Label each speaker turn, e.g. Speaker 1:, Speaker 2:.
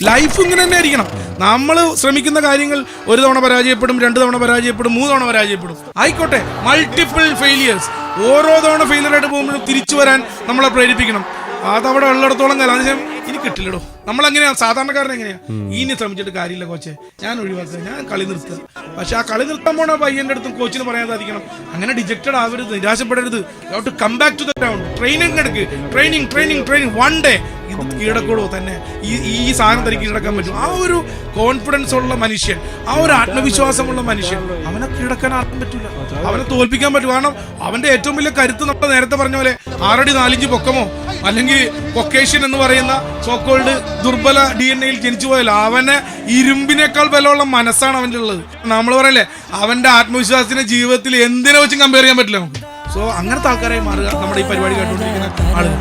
Speaker 1: Life ഇങ്ങനെ തന്നെ ആയിരിക്കണം. നമ്മൾ ശ്രമിക്കുന്ന കാര്യങ്ങൾ ഒരു തവണ പരാജയപ്പെടും, 2 തവണ പരാജയപ്പെടും, 3 തവണ പരാജയപ്പെടും. ആയിക്കോട്ടെ, മൾട്ടിപ്പിൾ ഫെയിലിയേഴ്സ്. ഓരോ തവണ ഫെയിലിയറായിട്ട് പോകുമ്പോഴും തിരിച്ചു വരാൻ നമ്മളെ പ്രേരിപ്പിക്കണം. അതവിടെ ഉള്ളിടത്തോളം കാലം അതിന് ഇനി കിട്ടില്ലടോ. നമ്മളെങ്ങനെയാ സാധാരണക്കാരൻ എങ്ങനെയാ, ഇനി ശ്രമിച്ചിട്ട് കാര്യമില്ല കോച്ചെ, ഞാൻ ഒഴിവാക്കുക, ഞാൻ കളി നിർത്തുക. പക്ഷെ ആ കളി നിർത്താൻ പോണ പയ്യന്റെ അടുത്തും കോച്ചിന് പറയാൻ സാധിക്കണം, അങ്ങനെ ഡിജക്റ്റഡ് ആവരുത്, നിരാശപ്പെടരുത്. You have to come back to the ground. Training എടുക്ക്, ട്രെയിനിങ് വൺ ഡേ ഇത് കീഴടക്കൂടോ തന്നെ. ഈ സാധനം തനിക്ക് കീഴടക്കാൻ പറ്റും. ആ ഒരു കോൺഫിഡൻസ് ഉള്ള മനുഷ്യൻ, ആ ഒരു ആത്മവിശ്വാസമുള്ള മനുഷ്യൻ, അവനെ കീഴടക്കാൻ ആർക്കും പറ്റില്ല, അവനെ തോൽപ്പിക്കാൻ പറ്റും. കാരണം അവന്റെ ഏറ്റവും വലിയ കരുത്ത് നമ്മൾ നേരത്തെ പറഞ്ഞ പോലെ 6 അടി 4 ഇഞ്ച് പൊക്കമോ അല്ലെങ്കിൽ കൊക്കേഷ്യൻ എന്ന് പറയുന്ന സോക്കോൾഡ് ദുർബല DNA ജനിച്ചു പോയല്ലോ. അവനെ ഇരുമ്പിനേക്കാൾ ബലമുള്ള മനസ്സാണ് അവൻ്റെ ഉള്ളത്. നമ്മൾ പറയല്ലേ, അവന്റെ ആത്മവിശ്വാസത്തിന്റെ ജീവിതത്തിൽ എന്തിനെ വെച്ചും കമ്പയർ ചെയ്യാൻ പറ്റില്ല നമുക്ക്. സോ അങ്ങനത്തെ ആൾക്കാരായി മാറുക നമ്മുടെ ഈ പരിപാടി കേട്ടുകൊണ്ടിരിക്കുന്ന ആളുകൾ.